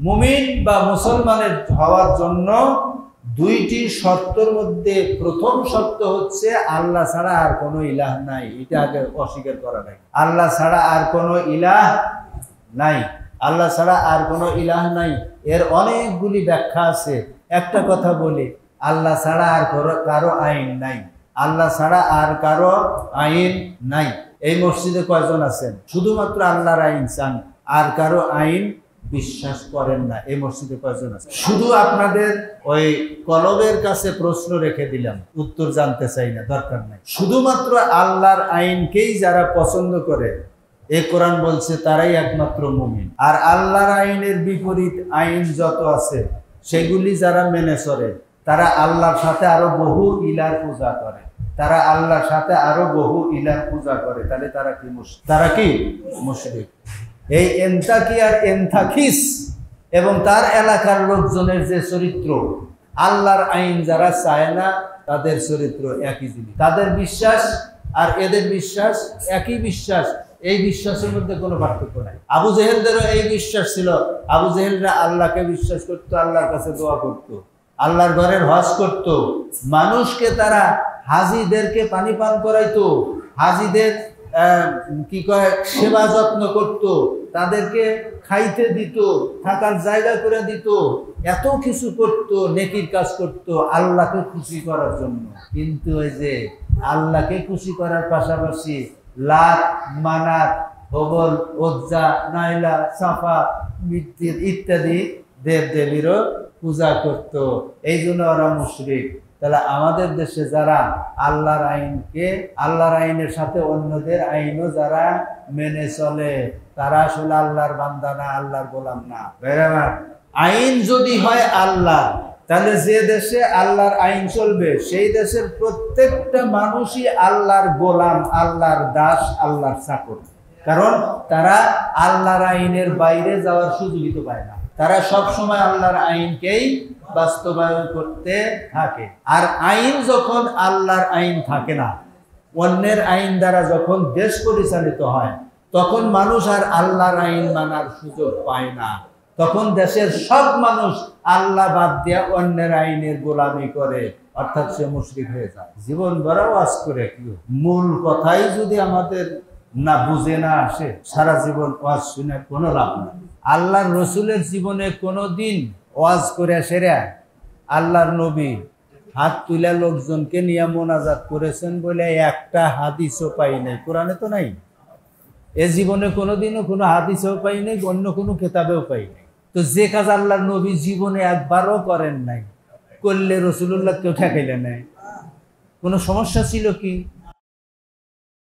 মুমিন বা মুসলমানের হওয়ার জন্য দুইটি শর্তের মধ্যে প্রথম শর্ত হচ্ছে আল্লাহ ছাড়া আর কোনো ইলাহ নাই। এটা আগে অস্বীকার করা নাই। আল্লাহ ছাড়া আর কোনো ইলাহ নাই, আল্লাহ ছাড়া আর কোনো ইলাহ নাই। এর অনেকগুলি ব্যাখ্যা আছে। একটা কথা বলি, আল্লাহ ছাড়া আর কারো আইন নাই, আল্লাহ ছাড়া আর কারো আইন নাই। এই মসজিদে কয়জন আছেন শুধুমাত্র আল্লাহর আইন চান, আর কারো আইন বিশ্বাস করেন না? এই মসজিদে কয়জন আছে? শুধু আপনাদের ওই কলবের কাছে প্রশ্ন রেখে দিলাম, উত্তর জানতে চাই না, দরকার নাই। শুধুমাত্র আল্লাহর আইনকেই যারা পছন্দ করে, এ কোরআন বলছে তারাই একমাত্র মুমিন। আর আল্লাহর আইনের বিপরীত আইন যত আছে সেগুলি যারা মেনে চলে, তারা আল্লাহর সাথে আরো বহু ইলার পূজা করে, তারা আল্লাহর সাথে আরো বহু ইলার পূজা করে। তাহলে তারা কি মুশরিক? তারা কি মুশরিক? এই এন্তাকি আর এন্তাকিস এবং তার এলাকার লোকজনের যে চরিত্র, আল্লাহর আইন যারা চায় না তাদের চরিত্র একই জিনিস। তাদের বিশ্বাস আর এদের বিশ্বাস একই বিশ্বাস, এই বিশ্বাসের মধ্যে কোনো পার্থক্য নাই। আবু জেহেলদেরও এই বিশ্বাস ছিল। আবু জেহেলরা আল্লাহকে বিশ্বাস করত, আল্লাহর কাছে দোয়া করত, আল্লাহর ঘরের হজ করত, মানুষকে তারা হাজিদেরকে পানি পান করাইতো, হাজিদের কি কয় সেবা যত্ন করত, তাদেরকে খাইতে দিত, থাকার জায়গা করে দিত, এত কিছু করত, নেকির কাজ করত আল্লাহকে খুশি করার জন্য। কিন্তু ওই যে আল্লাহকে খুশি করার পাশাপাশি লাত, মানাত, হবল, ওজ্জা, নাইলা, সাফা ইত্যাদি দেব দেবীরও পূজা করত। এই জন্য ওরা মুশরিক। তাহলে আমাদের দেশে যারা আল্লাহর আইনকে, আল্লাহর আইনের সাথে অন্যদের আইনও যারা মেনে চলে, তারা আসলে আল্লাহর বান্দা না, আল্লাহর গোলাম না। আইন যদি হয় আল্লাহ, তাহলে যে দেশে আল্লাহর আইন চলবে সেই দেশের প্রত্যেকটা মানুষই আল্লাহর গোলাম, আল্লাহর দাস, আল্লাহর চাকর। কারণ তারা আল্লাহর আইনের বাইরে যাওয়ার সুযোগই তো পায় না। তারা সব সময় আল্লাহর আইনকেই বাস্তবায়ন করতে থাকে। আর আইন যখন আল্লাহর আইন থাকে না, অন্যের আইন দ্বারা যখন দেশ পরিচালিত হয়, তখন মানুষ আর আল্লাহর আইন মানার সুযোগ পায় না। তখন দেশের সব মানুষ আল্লাহ বাদ দিয়া অন্যের আইনের গোলামি করে, অর্থাৎ সে মুশরিক হয়ে যায়। জীবন ভর ওয়াজ করে কি মূল কথাই যদি আমাদের না বুঝে না আসে, সারা জীবন ওয়াজ শুনে কোনো লাভ নেই। আল্লাহর রসুলের জীবনে কোনোদিন ওয়াজ করে সেরা আল্লাহর নবী হাত তুলে লোকজনকে নিয়ে মোনাজাত করেছেন বলে একটা হাদিসও পাই নাই, কোরআনে তো নাই। এ জীবনে কোনোদিনও কোনো হাদিসও পাই নাই, অন্য কোনো কিতাবেও পাই নাই। তো যে কাজ আল্লাহর নবী জীবনে একবারও করেন নাই, করলে রসুলুল্লাহ কেউ ঠেকাইলে নাই। কোনো সমস্যা ছিল কি?